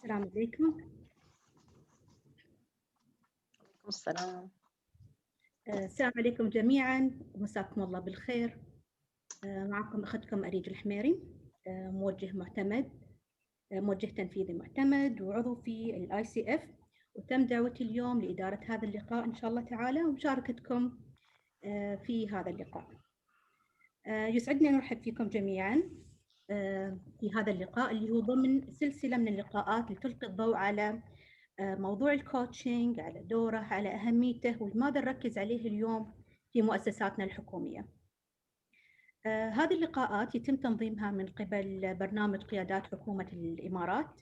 السلام عليكم. السلام. السلام عليكم جميعا ومساكم الله بالخير. معكم أختكم أريج الحميري، موجه معتمد، موجه تنفيذي معتمد وعضو في ال ICF، وتم دعوتي اليوم لإدارة هذا اللقاء إن شاء الله تعالى ومشاركتكم في هذا اللقاء. يسعدني أن أرحب فيكم جميعا في هذا اللقاء اللي هو ضمن سلسلة من اللقاءات لتلقي الضوء على موضوع الكوتشنج، على دوره، على أهميته ولماذا نركز عليه اليوم في مؤسساتنا الحكومية. هذه اللقاءات يتم تنظيمها من قبل برنامج قيادات حكومة الإمارات.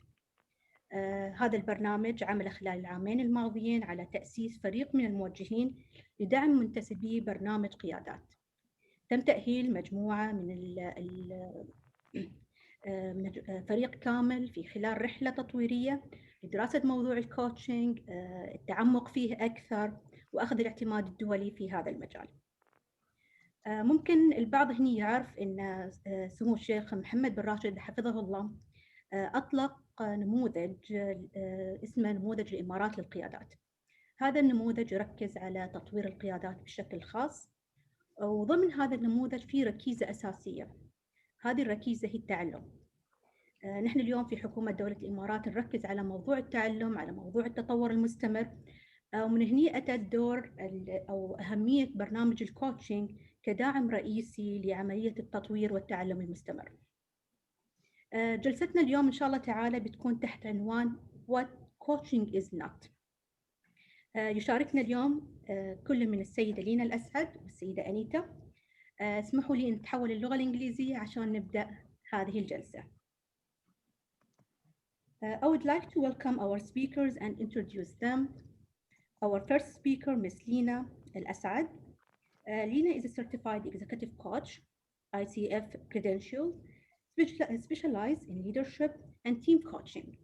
هذا البرنامج عمل خلال العامين الماضيين على تأسيس فريق من الموجهين لدعم منتسبي برنامج قيادات. تم تأهيل مجموعة من فريق كامل في خلال رحلة تطويرية لدراسة موضوع الكوتشنج، التعمق فيه أكثر وأخذ الاعتماد الدولي في هذا المجال. ممكن البعض هنا يعرف أن سمو الشيخ محمد بن راشد حفظه الله أطلق نموذج اسمه نموذج الإمارات للقيادات. هذا النموذج يركز على تطوير القيادات بشكل خاص، وضمن هذا النموذج في ركيزة أساسية. هذه الركيزة هي التعلم. نحن اليوم في حكومة دولة الإمارات نركز على موضوع التعلم، على موضوع التطور المستمر، ومن هنا أتى الدور أو أهمية برنامج الكوتشنج كداعم رئيسي لعملية التطوير والتعلم المستمر. جلستنا اليوم إن شاء الله تعالى بتكون تحت عنوان What Coaching is Not. يشاركنا اليوم كل من السيدة لينا الأسعد والسيدة أنيتا. اسمحوا لي أن نتحول اللغة الإنجليزية عشان نبدأ هذه الجلسة. I would like to welcome our speakers and introduce them. Our first speaker, Ms. Lina Al-Asad. Lina is a certified executive coach, ICF credential, specialized in leadership and team coaching.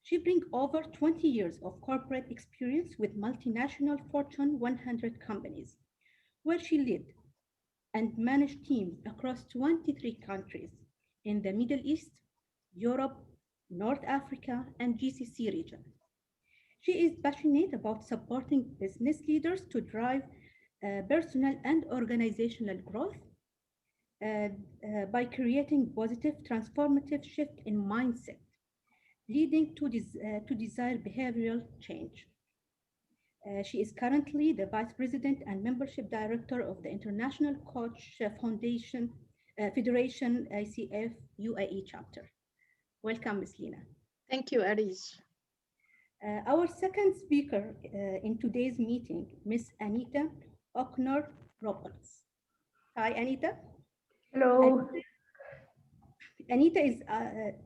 She brings over 20 years of corporate experience with multinational Fortune 100 companies, where she led and managed teams across 23 countries in the Middle East, Europe, North Africa, and GCC region. She is passionate about supporting business leaders to drive personal and organizational growth by creating positive, transformative shift in mindset, leading to desired behavioral change. She is currently the Vice President and Membership Director of the International Coach Foundation Federation ICF UAE chapter. Welcome, Ms. Lina. Thank you, Areej. Our second speaker in today's meeting, Ms. Anita Oknor Roberts. Hi, Anita. Hello. Anita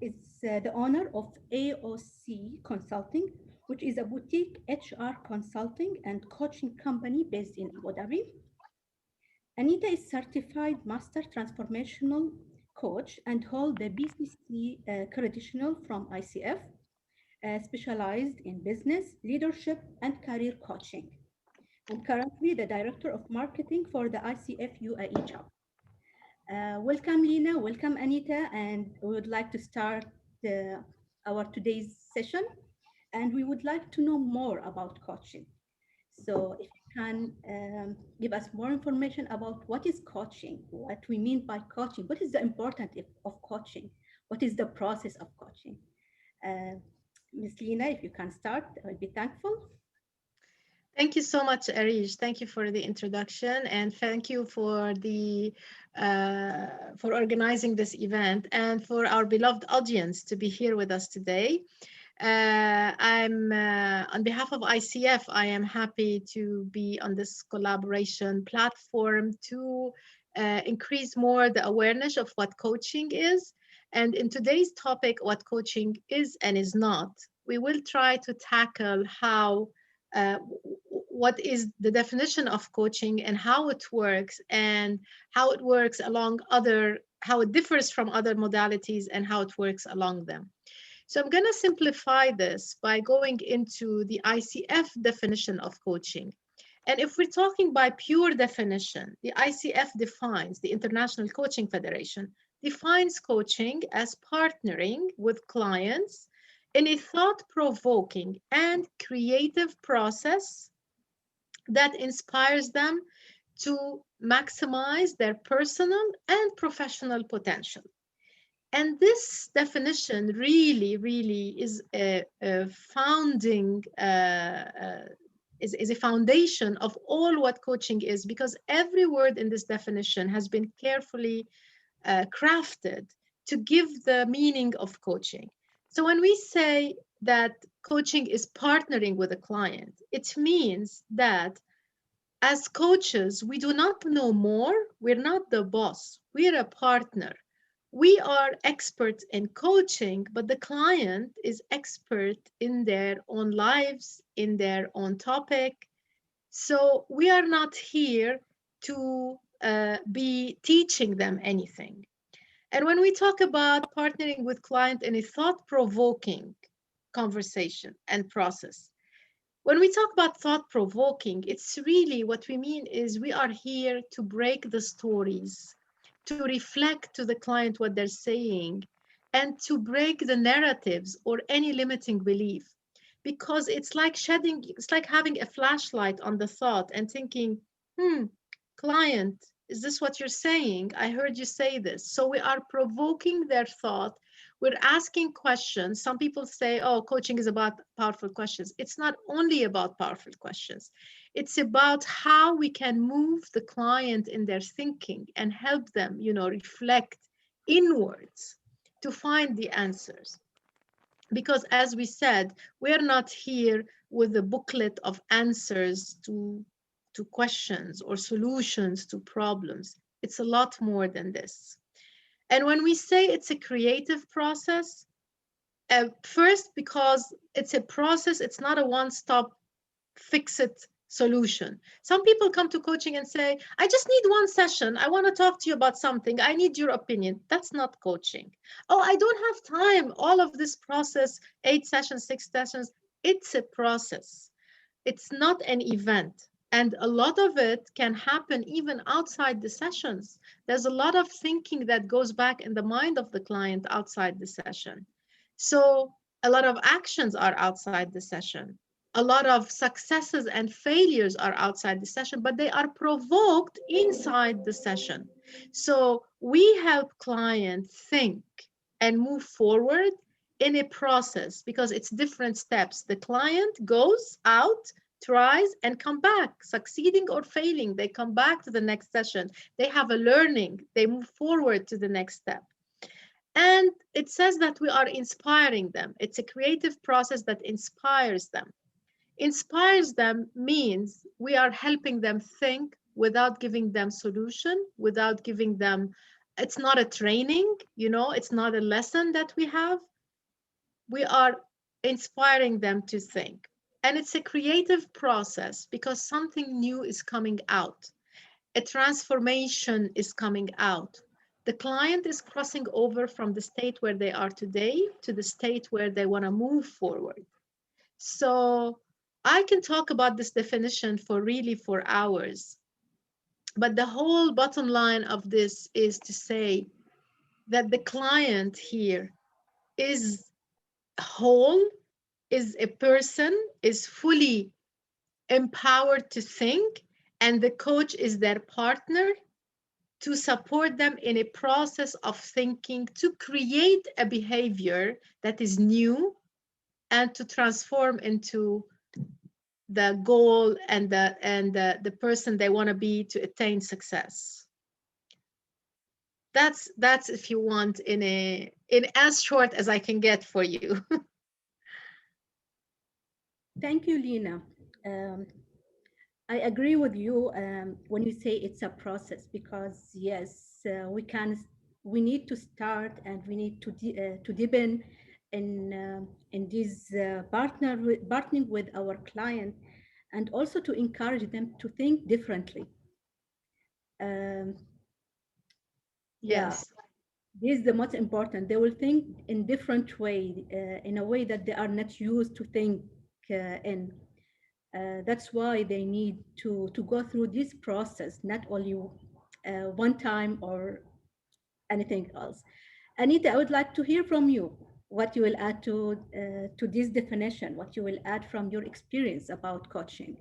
is the owner of AOC Consulting, which is a boutique HR consulting and coaching company based in Abu Dhabi. Anita is certified master transformational coach and hold the BCC credential from ICF, specialized in business, leadership, and career coaching. And currently the director of marketing for the ICF UAE chapter. Welcome, Lina. Welcome, Anita. And we would like to start our today's session. And we would like to know more about coaching. So if you can give us more information about what is coaching, what we mean by coaching, what is the importance of coaching, what is the process of coaching. Ms. Lina, if you can start, I will be thankful. Thank you so much, Areej. Thank you for the introduction, and thank you for for organizing this event and for our beloved audience to be here with us today. I'm on behalf of ICF, I am happy to be on this collaboration platform to increase more the awareness of what coaching is. And in today's topic, what coaching is and is not, we will try to tackle how what is the definition of coaching and how it works, and how it works along how it differs from other modalities and how it works along them. So I'm going to simplify this by going into the ICF definition of coaching. And if we're talking by pure definition, the ICF defines, the International Coaching Federation, defines coaching as partnering with clients in a thought-provoking and creative process that inspires them to maximize their personal and professional potential. And this definition really is a founding, is a foundation of all what coaching is, because every word in this definition has been carefully crafted to give the meaning of coaching. So when we say that coaching is partnering with a client, it means that as coaches, we do not know more. We're not the boss. We're a partner. We are experts in coaching, but the client is expert in their own lives, in their own topic. So we are not here to be teaching them anything. And when we talk about partnering with client in a thought-provoking conversation and process, when we talk about thought-provoking, it's really what we mean is we are here to break the stories, to reflect to the client what they're saying, and to break the narratives or any limiting belief. Because it's like having a flashlight on the thought and thinking, client, is this what you're saying? I heard you say this. So we are provoking their thought. We're asking questions. Some people say, oh, coaching is about powerful questions. It's not only about powerful questions. It's about how we can move the client in their thinking and help them, reflect inwards to find the answers. Because as we said, we're not here with a booklet of answers to questions or solutions to problems. It's a lot more than this. And when we say it's a creative process, first, because it's a process, it's not a one-stop fix-it solution. Some people come to coaching and say, I just need one session. I want to talk to you about something. I need your opinion. That's not coaching. Oh, I don't have time. All of this process, 8 sessions, 6 sessions, it's a process. It's not an event. And a lot of it can happen even outside the sessions. There's a lot of thinking that goes back in the mind of the client outside the session. So a lot of actions are outside the session. A lot of successes and failures are outside the session, but they are provoked inside the session. So we help clients think and move forward in a process because it's different steps. The client goes out tries and come back, succeeding or failing. They come back to the next session. They have a learning. They move forward to the next step. And it says that we are inspiring them. It's a creative process that inspires them. Inspires them means we are helping them think without giving them solution, without giving them, it's not a training, it's not a lesson that we have. We are inspiring them to think. And it's a creative process because something new is coming out. A transformation is coming out. The client is crossing over from the state where they are today to the state where they want to move forward. So I can talk about this definition for hours. But the whole bottom line of this is to say that the client here is whole, is a person, is fully empowered to think, and the coach is their partner to support them in a process of thinking to create a behavior that is new and to transform into the goal and the person they want to be to attain success. That's if you want in as short as I can get for you. Thank you, Lina. I agree with you when you say it's a process, because yes, we need to start, and we need to deepen in this partnering with our client, and also to encourage them to think differently. Um, yeah, Yes. this is the most important. They will think in different way, in a way that they are not used to think in. That's why they need to go through this process, not only one time or anything else. Anita, I would like to hear from you what you will add to this definition, what you will add from your experience about coaching.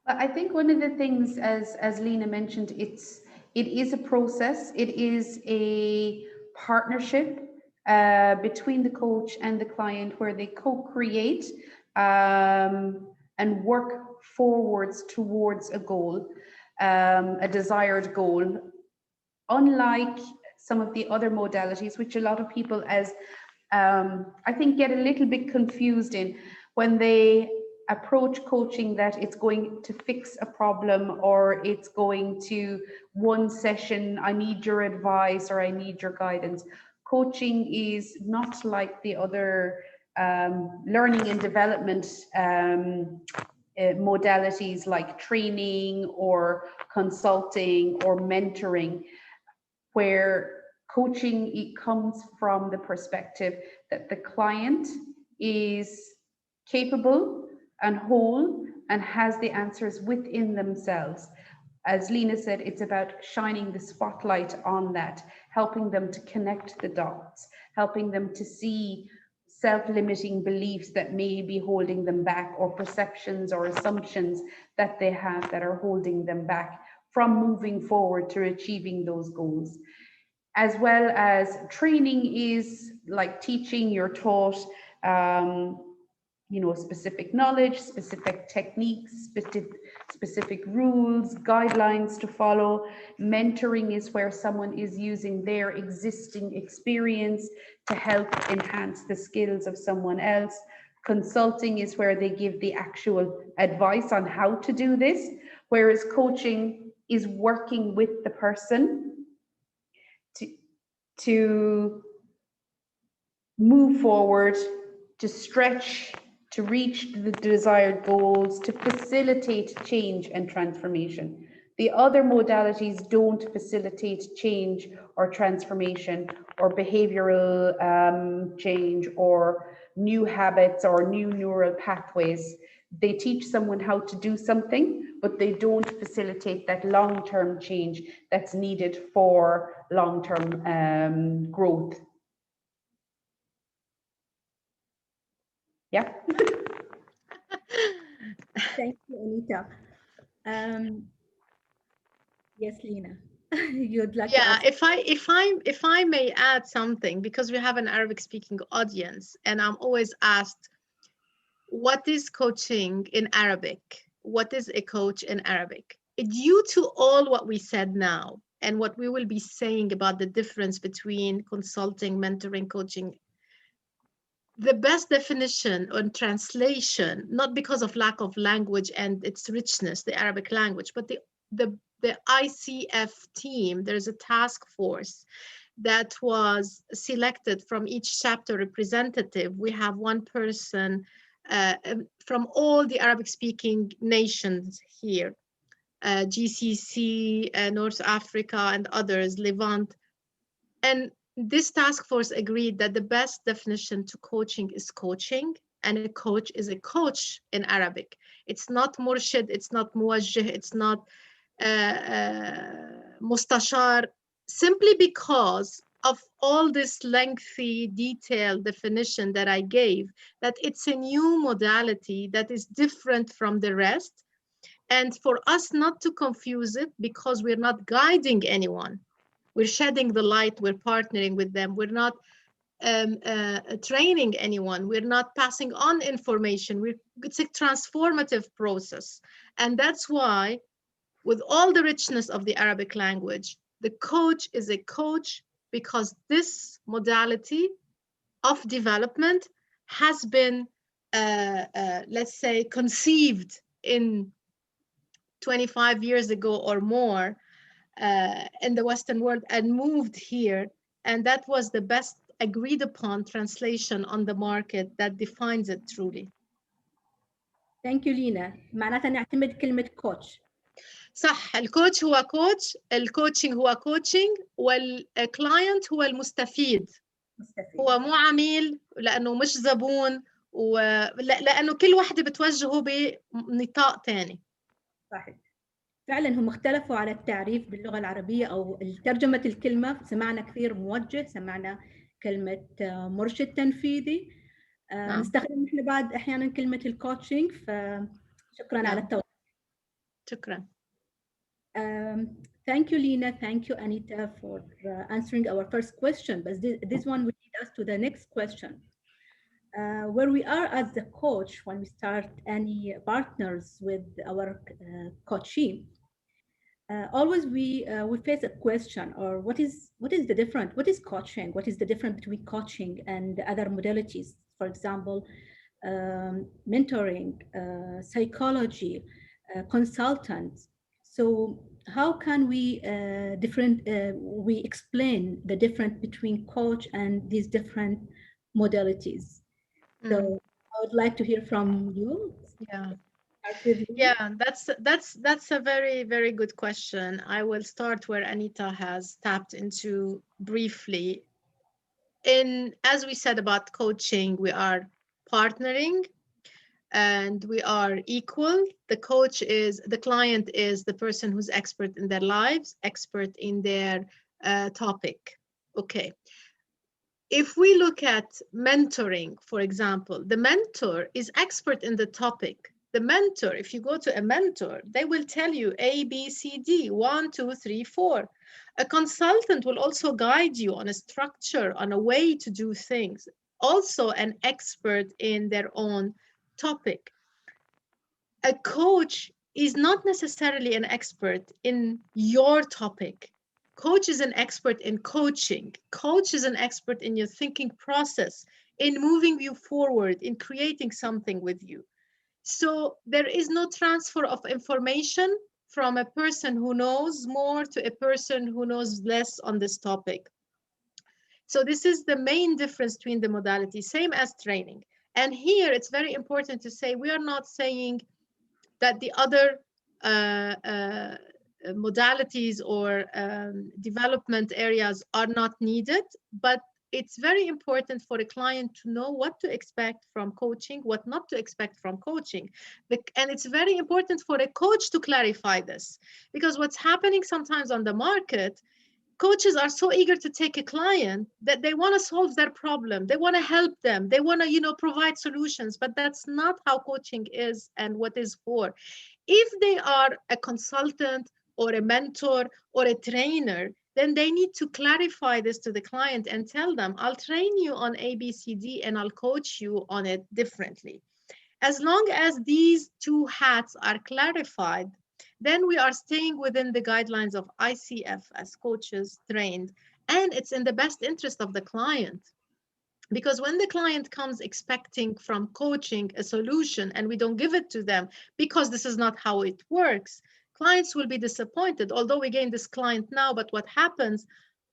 I think one of the things, as Lena mentioned, it is a process. It is a partnership between the coach and the client, where they co-create and work forwards towards a goal, a desired goal. Unlike some of the other modalities, which a lot of people, as I think, get a little bit confused in when they approach coaching, that it's going to fix a problem, or it's going to one session, I need your advice or I need your guidance. Coaching is not like the other learning and development modalities like training or consulting or mentoring, where coaching, it comes from the perspective that the client is capable and whole and has the answers within themselves. As Lena said, it's about shining the spotlight on that, helping them to connect the dots, helping them to see self-limiting beliefs that may be holding them back, or perceptions or assumptions that they have that are holding them back from moving forward to achieving those goals. As well as training is like teaching, you're taught specific knowledge, specific techniques, specific rules, guidelines to follow. Mentoring is where someone is using their existing experience to help enhance the skills of someone else. Consulting is where they give the actual advice on how to do this, whereas coaching is working with the person to move forward, to stretch, to reach the desired goals, to facilitate change and transformation. The other modalities don't facilitate change or transformation or behavioral change or new habits or new neural pathways. They teach someone how to do something, but they don't facilitate that long-term change that's needed for long-term growth. Yeah. Thank you, Anita. Yes, Lena, you'd like to Yeah, add? if I may add something, because we have an Arabic speaking audience, and I'm always asked, what is coaching in Arabic? What is a coach in Arabic? Due to all what we said now and what we will be saying about the difference between consulting, mentoring, coaching, the best definition on translation, not because of lack of language and its richness, the Arabic language, but the ICF team, there's a task force that was selected from each chapter representative. We have one person from all the Arabic speaking nations here, GCC, North Africa and others, Levant. And this task force agreed that the best definition to coaching is coaching, and a coach is a coach in Arabic. It's not murshid, it's not muwajjih, it's not mustashar, simply because of all this lengthy, detailed definition that I gave, that it's a new modality that is different from the rest. And for us not to confuse it, because we're not guiding anyone, we're shedding the light, we're partnering with them, we're not training anyone, we're not passing on information, it's a transformative process. And that's why, with all the richness of the Arabic language, the coach is a coach because this modality of development has been, let's say, conceived in 25 years ago or more in the Western world and moved here. And that was the best agreed upon translation on the market that defines it truly. Thank you لينا. معناتها نعتمد كلمة coach. صح، الكوتش هو كوتش، الكوتشنج هو كوتشنج، والكلاينت هو المستفيد. مستفيد. هو مو عميل لأنه مش زبون، لأنه كل واحدة بتوجهه بنطاق تاني. صحيح. فعلا هم اختلفوا على التعريف باللغة العربية أو ترجمة الكلمة. سمعنا كثير موجه، سمعنا كلمة مرشد تنفيذي. نستخدم احنا بعد أحيانا كلمة الكوتشنج. فشكرا على التوضيح. شكرا. Thank you, Lina. Thank you, Anita, for answering our first question. But this one will lead us to the next question. Where we are as the coach when we start any partners with our coachee, always we face a question, or what is the difference? What is coaching? What is the difference between coaching and other modalities? For example, mentoring, psychology, consultants. So how can we we explain the difference between coach and these different modalities? So I would like to hear from you. Yeah, that's a very, very good question. I will start where Anita has tapped into briefly. As we said about coaching, we are partnering and we are equal. The client is the person who's expert in their lives, expert in their topic. Okay. If we look at mentoring, for example, the mentor is expert in the topic. The mentor, if you go to a mentor, they will tell you A, B, C, D, 1, 2, 3, 4. A consultant will also guide you on a structure, on a way to do things. Also an expert in their own topic. A coach is not necessarily an expert in your topic. Coach is an expert in coaching. Coach is an expert in your thinking process, in moving you forward, in creating something with you. So there is no transfer of information from a person who knows more to a person who knows less on this topic. So this is the main difference between the modalities, same as training. And here it's very important to say, we are not saying that the other modalities or development areas are not needed, but it's very important for a client to know what to expect from coaching, what not to expect from coaching. And it's very important for a coach to clarify this, because what's happening sometimes on the market, coaches are so eager to take a client that they want to solve their problem. They want to help them. They want to, provide solutions, but that's not how coaching is and what is for. If they are a consultant or a mentor or a trainer, then they need to clarify this to the client and tell them, I'll train you on A, B, C, D, and I'll coach you on it differently. As long as these two hats are clarified, then we are staying within the guidelines of ICF as coaches trained, and it's in the best interest of the client. Because when the client comes expecting from coaching a solution and we don't give it to them because this is not how it works, clients will be disappointed. Although we gain this client now, but what happens,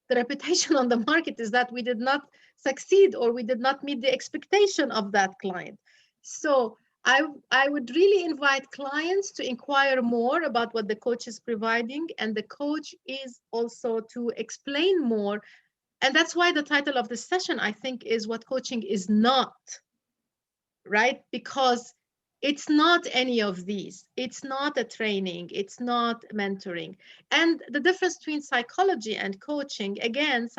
the reputation on the market is that we did not succeed or we did not meet the expectation of that client. So I would really invite clients to inquire more about what the coach is providing, and the coach is also to explain more. And that's why the title of this session, I think, is What Coaching Is Not, right? Because it's not any of these. It's not a training. It's not mentoring. And the difference between psychology and coaching, again,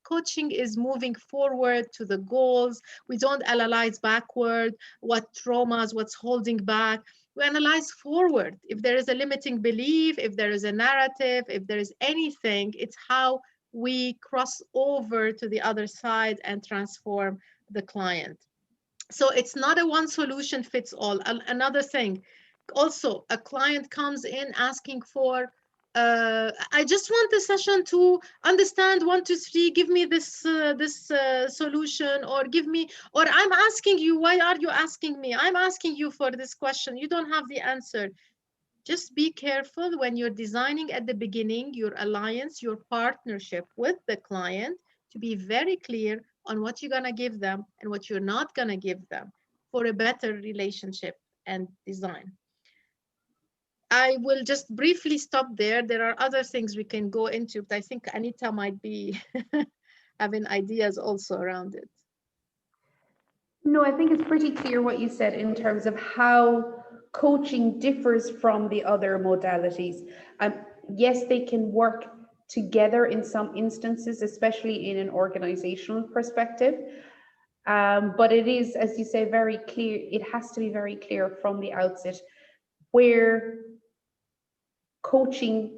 coaching is moving forward to the goals. We don't analyze backward, what traumas, what's holding back. We analyze forward. If there is a limiting belief, if there is a narrative, if there is anything, it's how we cross over to the other side and transform the client. So it's not a one solution fits all. Another thing, also a client comes in asking for, I just want the session to understand 1, 2, 3, give me this solution, or give me, or I'm asking you, why are you asking me? I'm asking you for this question. You don't have the answer. Just be careful when you're designing at the beginning your alliance, your partnership with the client, to be very clear on what you're going to give them and what you're not going to give them for a better relationship and design. I will just briefly stop there. There are other things we can go into, but I think Anita might be having ideas also around it. No, I think it's pretty clear what you said in terms of how coaching differs from the other modalities. Yes, they can work together in some instances, especially in an organizational perspective. But it is, as you say, very clear. It has to be very clear from the outset where coaching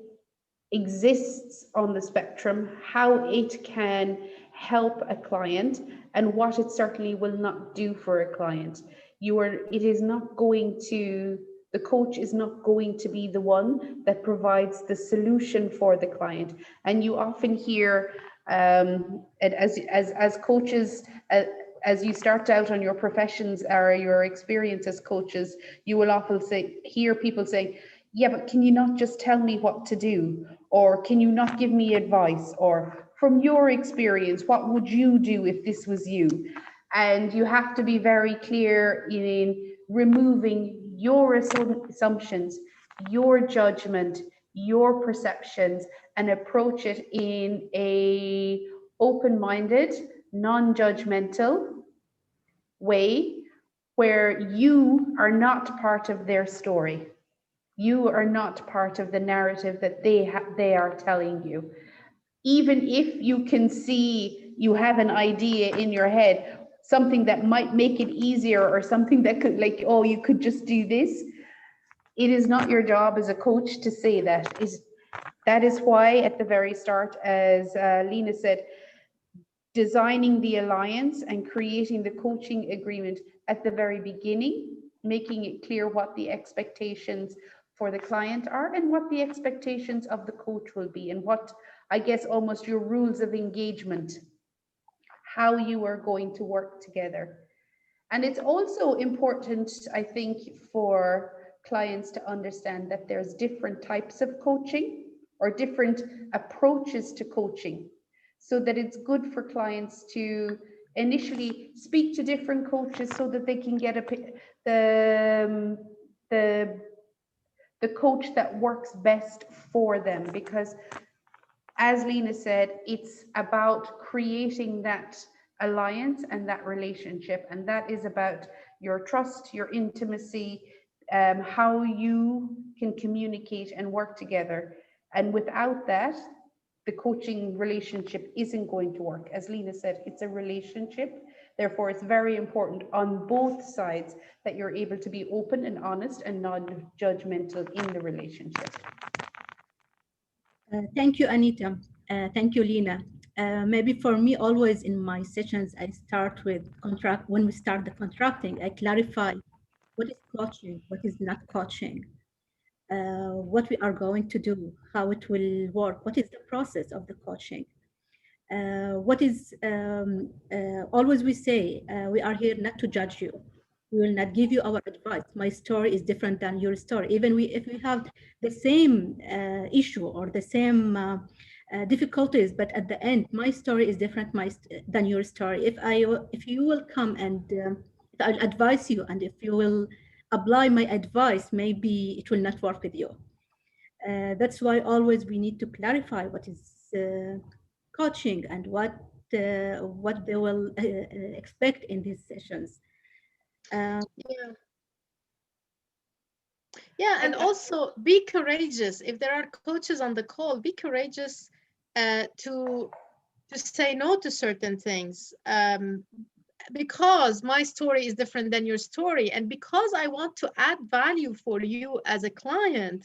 exists on the spectrum, how it can help a client, and what it certainly will not do for a client. It is not going to, the coach is not going to be the one that provides the solution for the client. And you often hear, as coaches, as you start out on your professions or your experience as coaches, you will often hear people say, yeah, but can you not just tell me what to do? Or can you not give me advice? Or from your experience, what would you do if this was you? And you have to be very clear in removing your assumptions, your judgment, your perceptions, and approach it in a open-minded, non-judgmental way where you are not part of their story. You are not part of the narrative that they are telling you. Even if you can see, you have an idea in your head, something that might make it easier, or something that could, like, oh, you could just do this. It is not your job as a coach to say that. That is why at the very start, as Lena said, designing the alliance and creating the coaching agreement at the very beginning, making it clear what the expectations for the client are and what the expectations of the coach will be, and what, I guess, almost your rules of engagement, how you are going to work together. And it's also important, I think, for clients to understand that there's different types of coaching or different approaches to coaching, so that it's good for clients to initially speak to different coaches so that they can get the coach that works best for them. Because as Lena said, it's about creating that alliance and that relationship, and that is about your trust, your intimacy, how you can communicate and work together. And without that, the coaching relationship isn't going to work. As Lena said, it's a relationship. Therefore, it's very important on both sides that you're able to be open and honest and non-judgmental in the relationship. Thank you, Anita. Thank you, Lena. Maybe for me, always in my sessions, I start with contract. When we start the contracting, I clarify what is coaching, what is not coaching, what we are going to do, how it will work, what is the process of the coaching. What is always we say, we are here not to judge you. We will not give you our advice. My story is different than your story. Even if we have the same issue or the same difficulties, but at the end, my story is different than your story. If you will come and if I'll advise you, and if you will apply my advice, maybe it will not work with you. That's why always we need to clarify what is coaching and what they will expect in these sessions. Yeah. Yeah, and also be courageous. If there are coaches on the call, be courageous to say no to certain things. Because my story is different than your story, and because I want to add value for you as a client,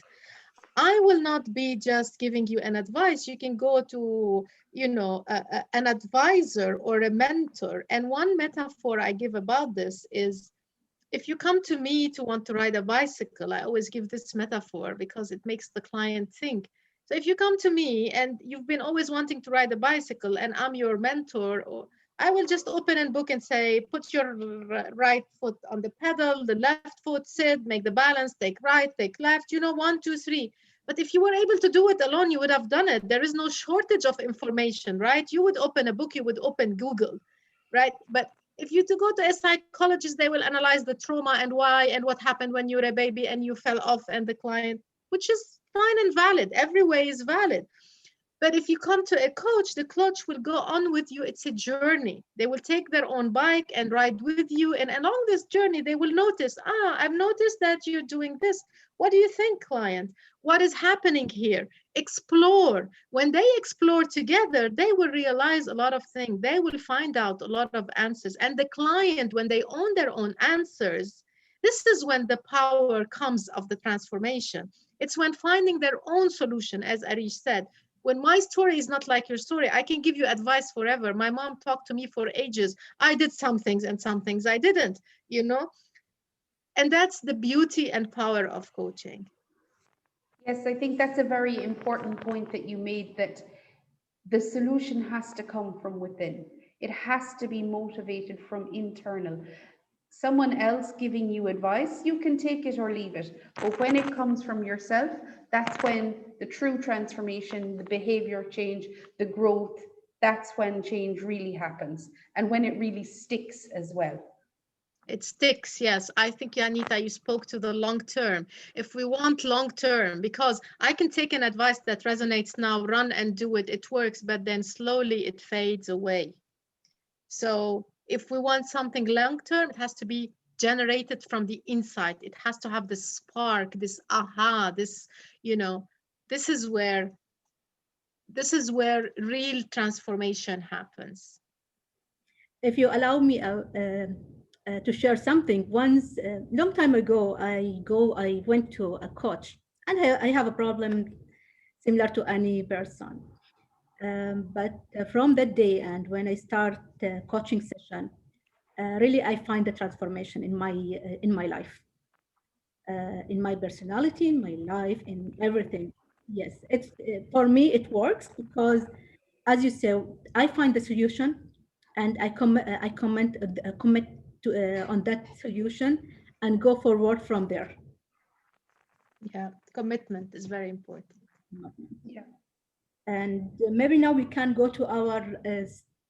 I will not be just giving you an advice. You can go to, an advisor or a mentor. And one metaphor I give about this is, if you come to me to want to ride a bicycle, I always give this metaphor because it makes the client think. So if you come to me and you've been always wanting to ride a bicycle and I'm your mentor, or I will just open a book and say, put your right foot on the pedal, the left foot, sit, make the balance, take right, take left, 1, 2, 3. But if you were able to do it alone, you would have done it. There is no shortage of information, right? You would open a book, you would open Google, right? But if you to go to a psychologist, they will analyze the trauma and why and what happened when you were a baby and you fell off and the client, which is fine and valid. Every way is valid. But if you come to a coach, the coach will go on with you. It's a journey. They will take their own bike and ride with you. And along this journey, they will notice, I've noticed that you're doing this. What do you think, client? What is happening here? Explore. When they explore together, they will realize a lot of things. They will find out a lot of answers. And the client, when they own their own answers, this is when the power comes of the transformation. It's when finding their own solution, as Areej said. When my story is not like your story, I can give you advice forever. My mom talked to me for ages. I did some things and some things I didn't, you know? And that's the beauty and power of coaching. Yes, I think that's a very important point that you made, that the solution has to come from within. It has to be motivated from internal. Someone else giving you advice, you can take it or leave it. But when it comes from yourself, that's when the true transformation, the behavior change, the growth, that's when change really happens. And when it really sticks as well. It sticks, yes. I think, Anita, you spoke to the long term. If we want long term, because I can take an advice that resonates now, run and do it, it works, but then slowly it fades away. So if we want something long term, it has to be generated from the inside. It has to have this spark, this aha, this, this is where real transformation happens. If you allow me to share something, once long time ago, I went to a coach, and I have a problem similar to any person. But from that day, and when I start coaching session, really I find the transformation in my life, in my personality, in my life, in everything. Yes, it's for me it works because, as you say, I find the solution, and I commit to on that solution and go forward from there. Yeah, commitment is very important. Yeah. And maybe now we can go to our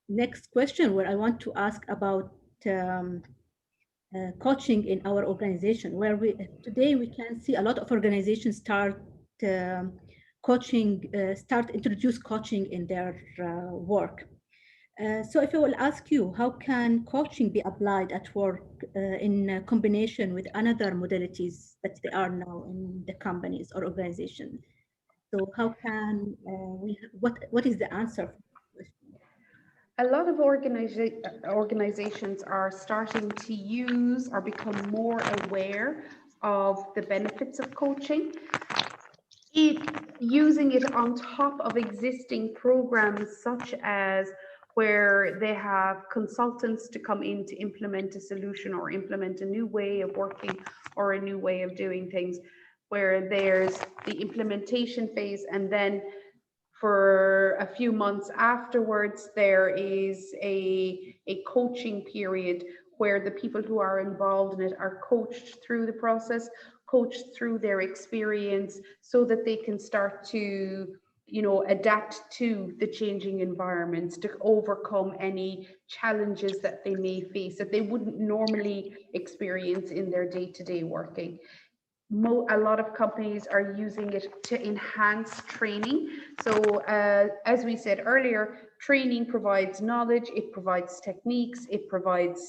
next question, where I want to ask about coaching in our organization, where today we can see a lot of organizations start introduce coaching in their work. So if I will ask you, how can coaching be applied at work in combination with another modalities that they are now in the companies or organizations? So how can what is the answer for this question? A lot of organizations are starting to use or become more aware of the benefits of coaching. Using it on top of existing programs such as where they have consultants to come in to implement a solution or implement a new way of working or a new way of doing things, where there's the implementation phase, and then for a few months afterwards, there is a coaching period where the people who are involved in it are coached through the process, coached through their experience, so that they can start to, you know, adapt to the changing environments, to overcome any challenges that they may face that they wouldn't normally experience in their day-to-day working. A lot of companies are using it to enhance training. So as we said earlier, training provides knowledge, it provides techniques, it provides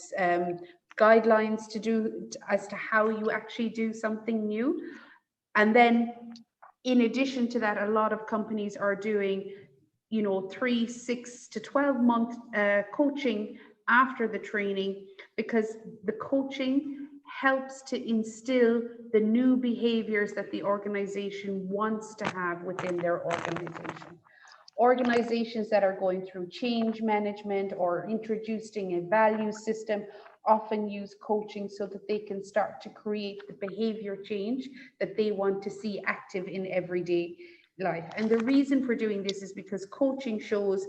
guidelines to do as to how you actually do something new. And then in addition to that, a lot of companies are doing, you know, 3, 6 to 12 month coaching after the training, because the coaching helps to instill the new behaviors that the organization wants to have within their organization. Organizations that are going through change management or introducing a value system often use coaching so that they can start to create the behavior change that they want to see active in everyday life. And the reason for doing this is because coaching shows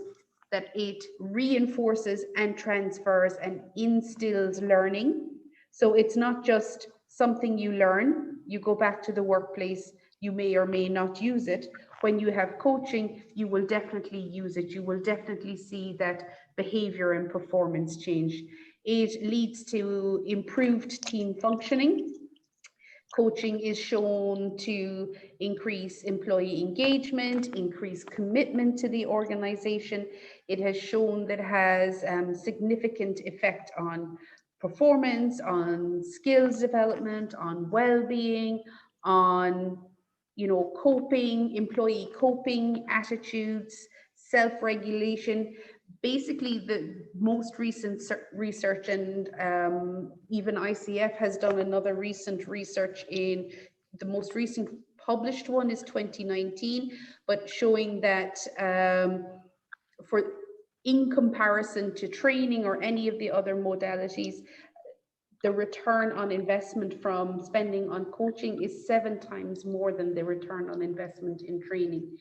that it reinforces and transfers and instills learning. So it's not just something you learn, you go back to the workplace, you may or may not use it. When you have coaching, you will definitely use it. You will definitely see that behavior and performance change. It leads to improved team functioning. Coaching is shown to increase employee engagement, increase commitment to the organization. It has shown that it has significant effect on performance, on skills development, on well-being, on, you know, coping, employee coping attitudes, self-regulation. Basically, the most recent research, and even ICF has done another recent research, in the most recent published one is 2019, but showing that for in comparison to training or any of the other modalities, the return on investment from spending on coaching is 7 times more than the return on investment in training.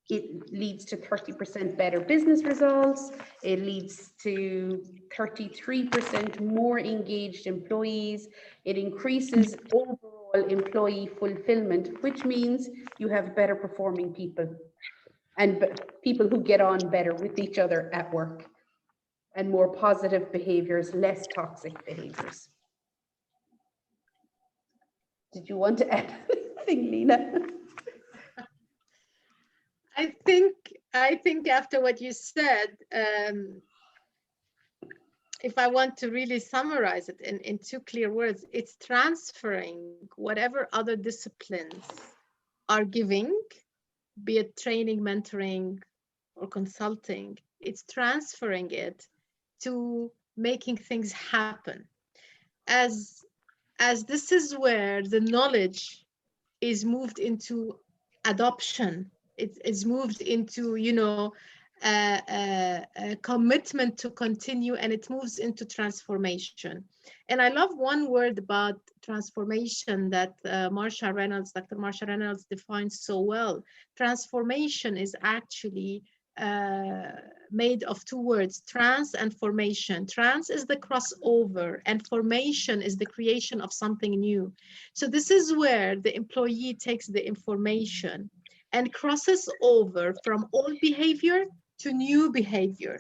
It leads to 30% better business results. It leads to 33% more engaged employees. It increases overall employee fulfillment, which means you have better performing people and people who get on better with each other at work, and more positive behaviors, less toxic behaviors. Did you want to add anything, Lena? I think after what you said, if I want to really summarize it in 2 clear words, it's transferring whatever other disciplines are giving, be it training, mentoring, or consulting. It's transferring it to making things happen. As this is where the knowledge is moved into adoption. It's moved into, you know, a commitment to continue, and it moves into transformation. And I love one word about transformation that Dr. Marsha Reynolds defines so well. Transformation is actually made of 2 words, trans and formation. Trans is the crossover, and formation is the creation of something new. So this is where the employee takes the information and crosses over from old behavior to new behavior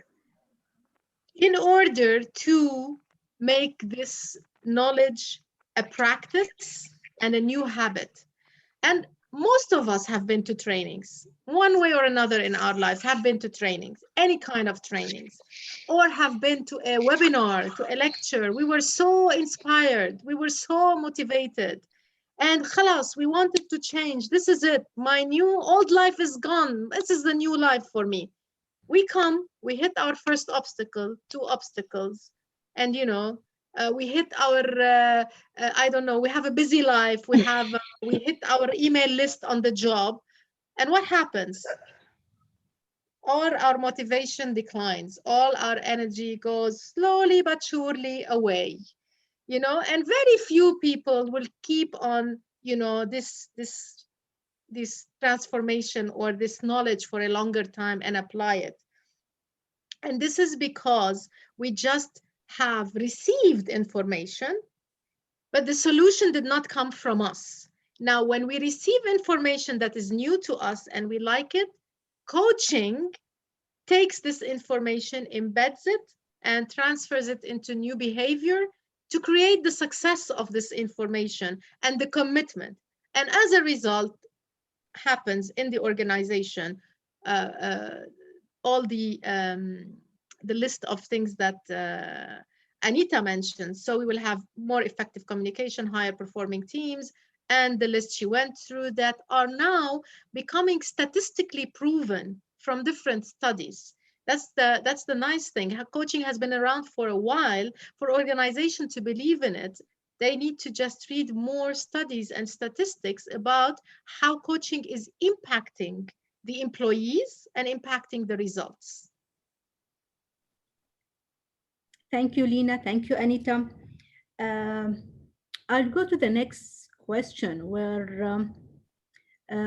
in order to make this knowledge a practice and a new habit. And most of us have been to trainings, one way or another in our lives, have been to trainings, any kind of trainings, or have been to a webinar, to a lecture. We were so inspired, we were so motivated, and khalas, we wanted to change. This is it. My new old life is gone. This is the new life for me. We come, we hit our first obstacle, 2 obstacles, and you know, we hit our, I don't know, we have a busy life, we hit our email list on the job, and what happens? all our motivation declines, all our energy goes slowly but surely away, you know, and very few people will keep on, you know, this transformation or this knowledge for a longer time and apply it. And this is because we just have received information, but the solution did not come from us. Now, when we receive information that is new to us and we like it, coaching takes this information, embeds it, and transfers it into new behavior to create the success of this information and the commitment. And as a result, happens in the organization, uh, uh, all the list of things that Anita mentioned. So we will have more effective communication, higher performing teams, and the list she went through that are now becoming statistically proven from different studies. That's the nice thing. Coaching has been around for a while. For organizations to believe in it, they need to just read more studies and statistics about how coaching is impacting the employees and impacting the results. Thank you, Lina. Thank you, Anita. Um, I'll go to the next question where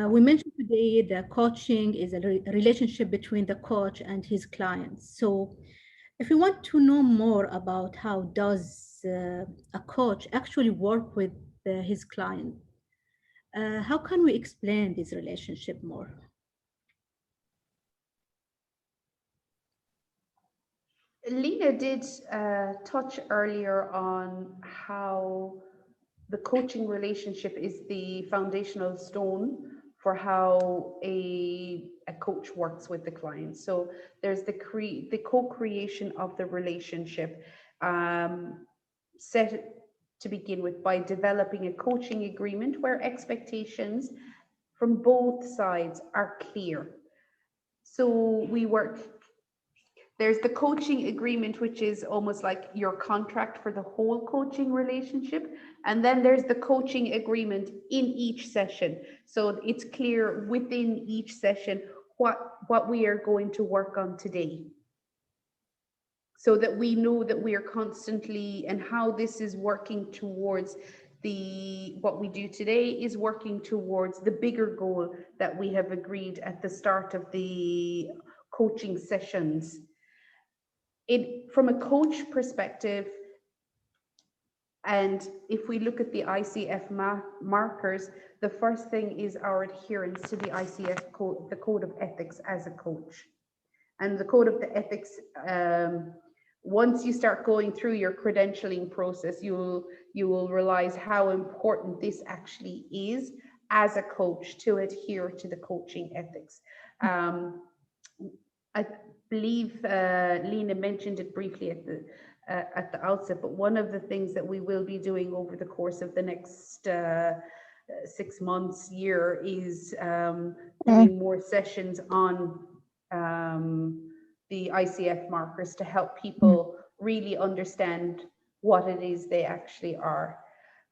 we mentioned today that coaching is a relationship between the coach and his clients. So if you want to know more about how does a coach actually work with his client, how can we explain this relationship more? Lena did touch earlier on how the coaching relationship is the foundational stone for how a coach works with the client. So there's the co-creation of the relationship, set to begin with by developing a coaching agreement where expectations from both sides are clear. So we work, there's the coaching agreement, which is almost like your contract for the whole coaching relationship. And then there's the coaching agreement in each session. So it's clear within each session what we are going to work on today, so that we know that we are constantly, and how this is working towards what we do today is working towards the bigger goal that we have agreed at the start of the coaching sessions. From a coach perspective, and if we look at the ICF markers, the first thing is our adherence to the ICF code, the code of ethics as a coach. And the code of the ethics, once you start going through your credentialing process, you will realize how important this actually is as a coach to adhere to the coaching ethics. I believe Lena mentioned it briefly at the outset, but one of the things that we will be doing over the course of the next 6 months, year, is doing more sessions on the ICF markers to help people really understand what it is they actually are.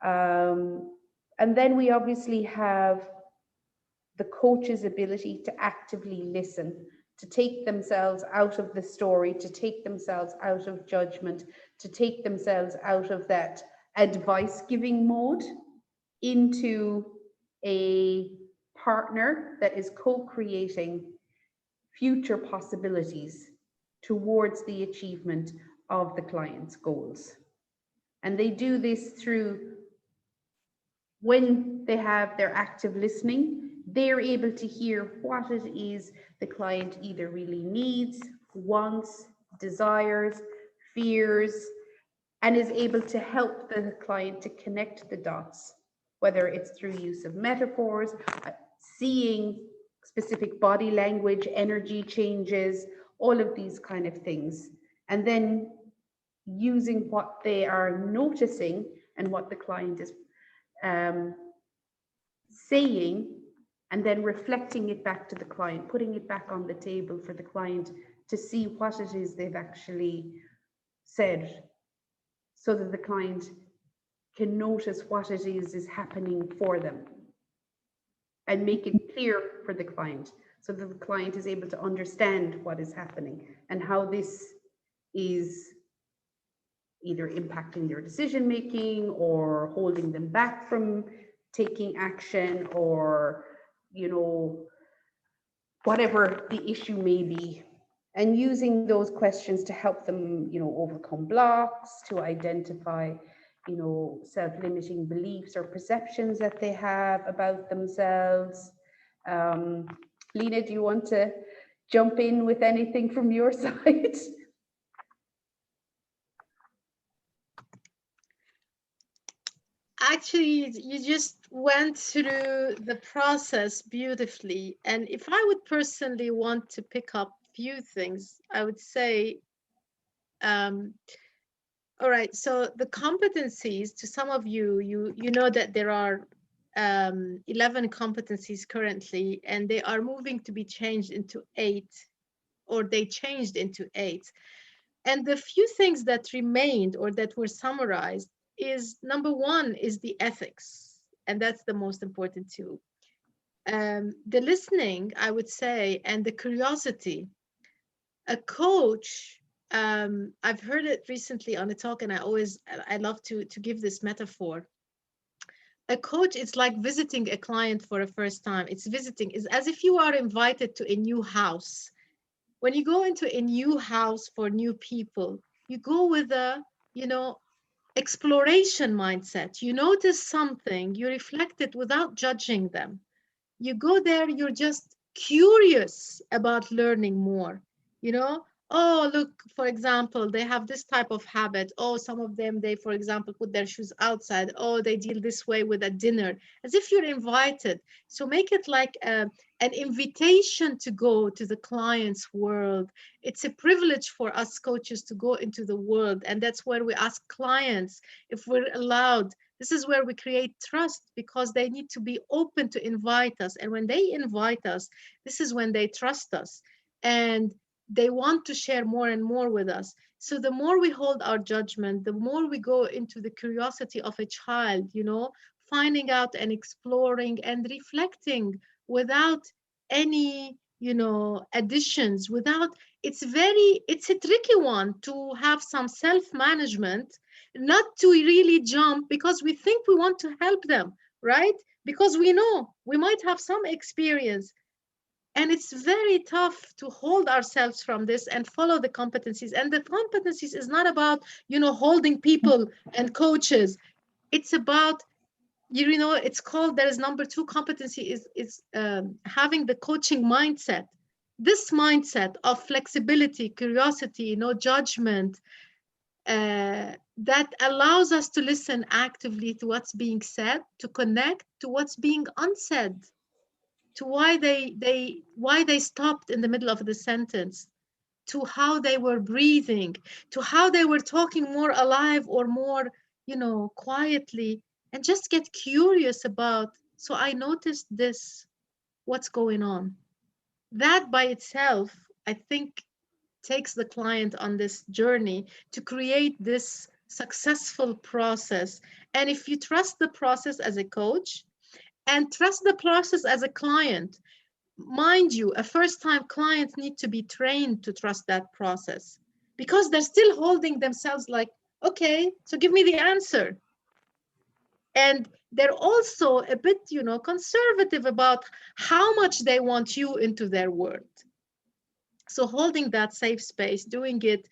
And then we obviously have the coach's ability to actively listen, to take themselves out of the story, to take themselves out of judgment, to take themselves out of that advice giving mode into a partner that is co-creating future possibilities towards the achievement of the client's goals. And they do this through, when they have their active listening, they're able to hear what it is the client either really needs, wants, desires, fears, and is able to help the client to connect the dots, whether it's through use of metaphors, seeing specific body language, energy changes, all of these kind of things. And then using what they are noticing and what the client is saying, and then reflecting it back to the client, putting it back on the table for the client to see what it is they've actually said, so that the client can notice what it is happening for them. and make it clear for the client so that the client is able to understand what is happening and how this is either impacting their decision making or holding them back from taking action, or, you know, whatever the issue may be, and using those questions to help them, you know, overcome blocks, to identify, you know, self-limiting beliefs or perceptions that they have about themselves. Lena, do you want to jump in with anything from your side? Actually, you just went through the process beautifully. And if I would personally want to pick up few things, I would say, um, all right, so the competencies, to some of you, you know that there are 11 competencies currently, and they are moving to be changed into 8, or they changed into 8. And the few things that remained or that were summarized is, number one is the ethics, and that's the most important too. The listening, I would say, and the curiosity. A coach, I've heard it recently on a talk, and I love to give this metaphor. A coach is like visiting a client for a first time. It's visiting is as if you are invited to a new house. When you go into a new house for new people, you go with a, you know, exploration mindset. You notice something, you reflect it without judging them. You go there, you're just curious about learning more. You know, oh, look, for example, they have this type of habit. Oh, some of them, they, for example, put their shoes outside. Oh, they deal this way with a dinner, as if you're invited. So make it like an invitation to go to the client's world. It's a privilege for us coaches to go into the world. And that's where we ask clients if we're allowed. This is where we create trust, because they need to be open to invite us. And when they invite us, this is when they trust us and they want to share more and more with us. So the more we hold our judgment, the more we go into the curiosity of a child, you know, finding out and exploring and reflecting without any, you know, additions, without, it's a tricky one to have some self-management, not to really jump because we think we want to help them, right? Because we know we might have some experience. And it's very tough to hold ourselves from this and follow the competencies. And the competencies is not about, you know, holding people and coaches. It's about, you know, it's called, there is number 2 competency is having the coaching mindset. This mindset of flexibility, curiosity, no judgment, that allows us to listen actively to what's being said, to connect to what's being unsaid, to why they stopped in the middle of the sentence, to how they were breathing, to how they were talking more alive or more, you know, quietly, and just get curious about, so I noticed this, what's going on. That by itself, I think, takes the client on this journey to create this successful process. And if you trust the process as a coach and trust the process as a client, mind you, a first-time client needs to be trained to trust that process, because they're still holding themselves like, okay, so give me the answer. And they're also a bit, you know, conservative about how much they want you into their world. So holding that safe space, doing it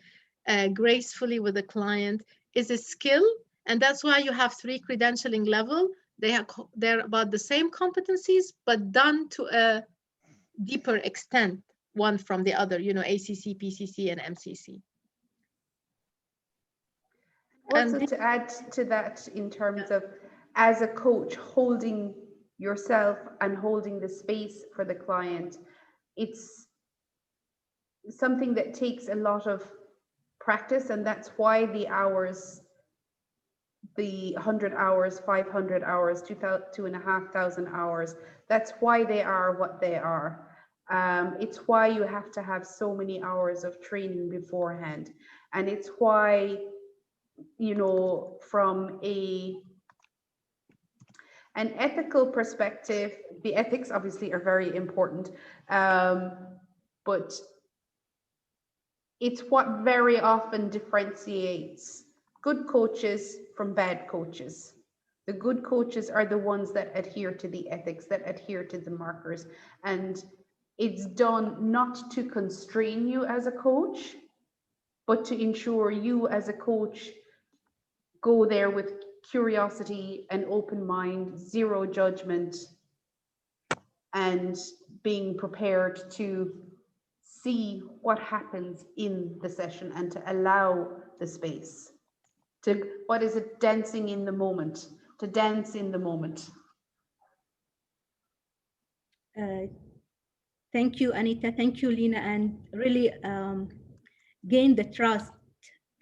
gracefully with the client is a skill. And that's why you have 3 credentialing level. They're about the same competencies, but done to a deeper extent, one from the other, you know, ACC, PCC, and MCC. Also, to add to that, in terms of, as a coach, holding yourself and holding the space for the client, it's something that takes a lot of practice, and that's why the hours, the 100 hours, 500 hours, 2,500 hours, that's why they are what they are. It's why you have to have so many hours of training beforehand, and it's why, you know, from a an ethical perspective, the ethics obviously are very important, but it's what very often differentiates good coaches from bad coaches. The good coaches are the ones that adhere to the ethics, that adhere to the markers. And it's done not to constrain you as a coach, but to ensure you as a coach go there with curiosity, an open mind, zero judgment, and being prepared to see what happens in the session and to allow the space to, what is it, dancing in the moment, to dance in the moment. Thank you, Anita. Thank you, Lina. And really gain the trust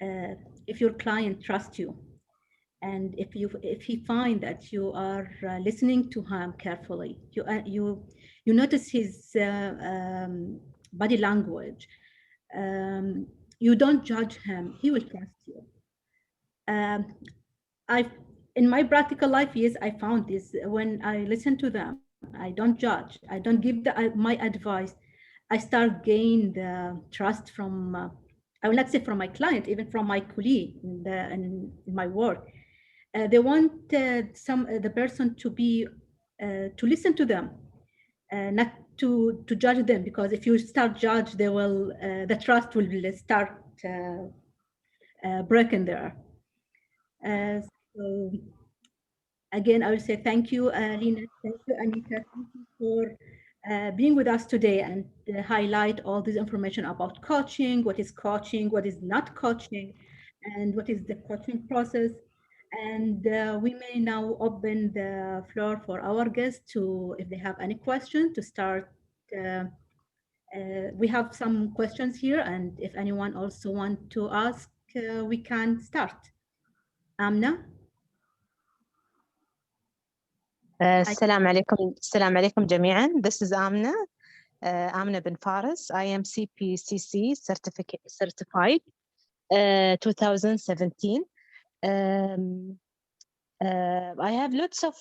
if your client trusts you. And if he find that you are listening to him carefully, you notice his body language. You don't judge him; he will trust you. I, in my practical life, yes, I found this. When I listen to them, I don't judge. I don't give my advice. I start gain the trust from. I will not say from my client, even from my colleague in my work. They want the person to be to listen to them, not to judge them, because if you start judge, they will the trust will start breaking there. So again, I will say thank you, Lina. Thank you, Anita. Thank you for being with us today and highlight all this information about coaching, what is not coaching, and what is the coaching process. And we may now open the floor for our guests to, if they have any questions, to start. We have some questions here, and if anyone also want to ask, we can start. Amna? السلام عليكم جميعا. This is Amna. Amna bin Faris. I am CPCC certified 2017. I have lots of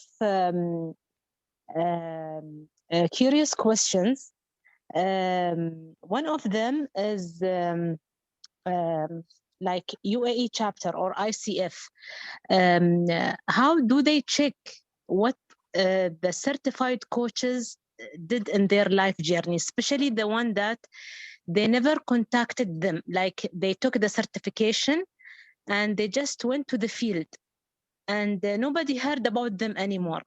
curious questions. One of them is like UAE chapter or ICF. How do they check what the certified coaches did in their life journey, especially the one that they never contacted them, like they took the certification and they just went to the field and nobody heard about them anymore?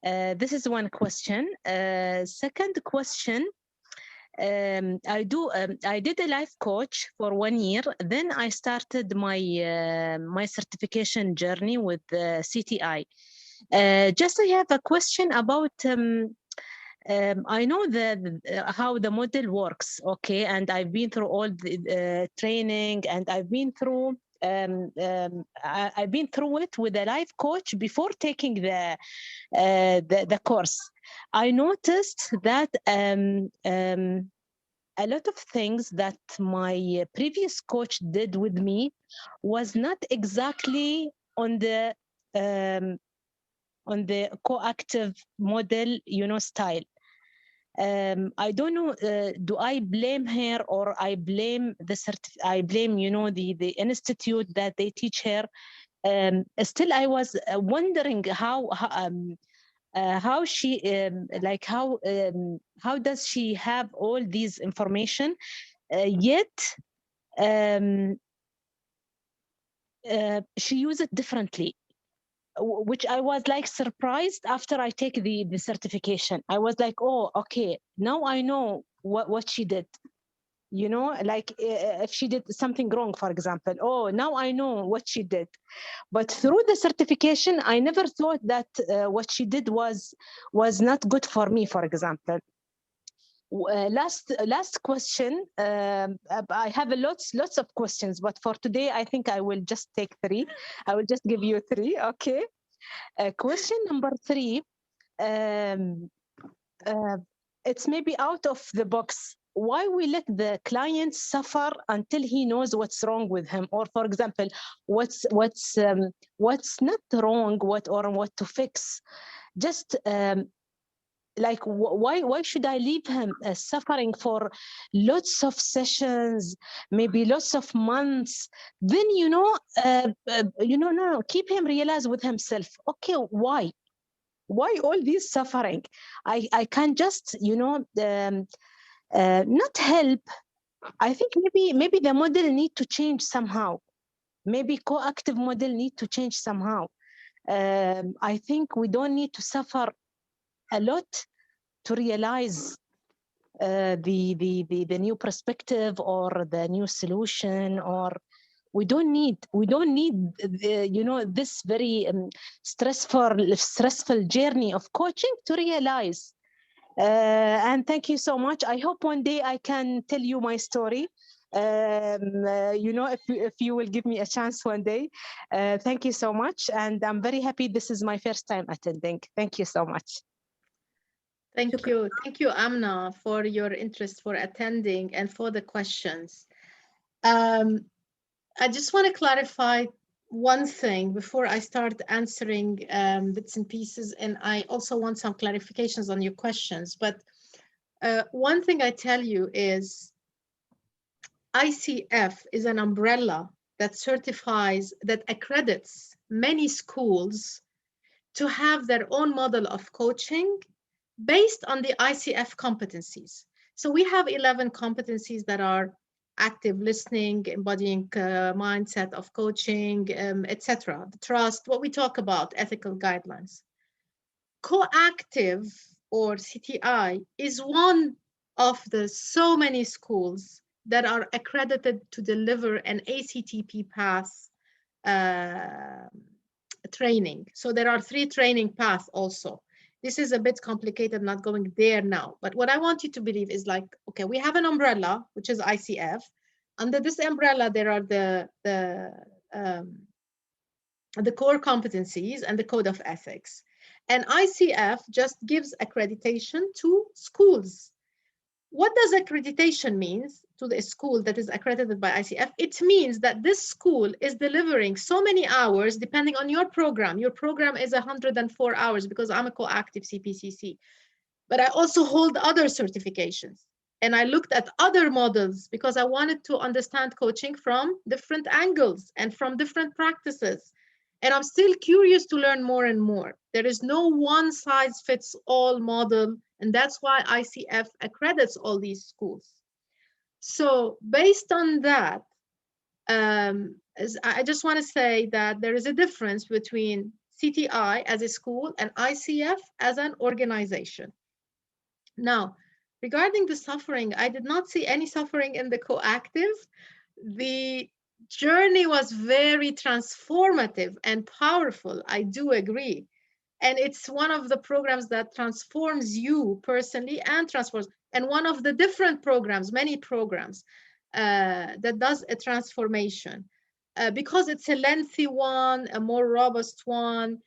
This is one question. Second question, I did a life coach for 1 year. Then I started my my certification journey with CTI. Just I have a question about I know how the model works, okay, and I've been through all the training, and I've been through it with a life coach before taking the course. I noticed that a lot of things that my previous coach did with me was not exactly on the coactive model, style. I don't know, do I blame her or I blame the institute that they teach her? Still, I was wondering how she how does she have all these information, yet she used it differently, which I was like surprised after I take the certification. I was like, oh, okay, now I know what she did. Like if she did something wrong, for example, oh, now I know what she did. But through the certification, I never thought that what she did was not good for me, for example. Last question. I have lots of questions, but for today, I think I will just take 3. I will just give you 3, okay? Question number 3. It's maybe out of the box, why we let the client suffer until he knows what's wrong with him, or for example, what's not wrong, what to fix. Just like why should I leave him suffering for lots of sessions, maybe lots of months? Then no, keep him realize with himself, okay, why all this suffering? I can just not help. I think maybe the model need to change somehow. Maybe coactive model need to change somehow. I think we don't need to suffer a lot to realize the new perspective or the new solution. Or we don't need this very stressful journey of coaching to realize. And thank you so much. I hope one day I can tell you my story. If you will give me a chance one day. Thank you so much. And I'm very happy this is my first time attending. Thank you so much. Thank you. Thank you, Amna, for your interest, for attending, and for the questions. I just want to clarify one thing before I start answering bits and pieces, and I also want some clarifications on your questions. But one thing I tell you is ICF is an umbrella that certifies, that accredits many schools to have their own model of coaching based on the ICF competencies. So we have 11 competencies that are active listening, embodying mindset of coaching, etc. The trust, what we talk about, ethical guidelines. Coactive, or CTI, is one of the so many schools that are accredited to deliver an ACTP path training. So there are 3 training paths also. This is a bit complicated, not going there now. But what I want you to believe is like, okay, we have an umbrella, which is ICF. Under this umbrella, there are the core competencies and the code of ethics. And ICF just gives accreditation to schools. What does accreditation mean to the school that is accredited by ICF? It means that this school is delivering so many hours depending on your program. Your program is 104 hours because I'm a coactive CPCC. But I also hold other certifications. And I looked at other models because I wanted to understand coaching from different angles and from different practices. And I'm still curious to learn more and more. There is no one size fits all model. And that's why ICF accredits all these schools. So based on that, I just want to say that there is a difference between CTI as a school and ICF as an organization. Now, regarding the suffering, I did not see any suffering in the coactive. The journey was very transformative and powerful. I do agree. And it's one of the programs that transforms you personally and transforms, and one of the different programs, many programs that does a transformation because it's a lengthy one, a more robust one.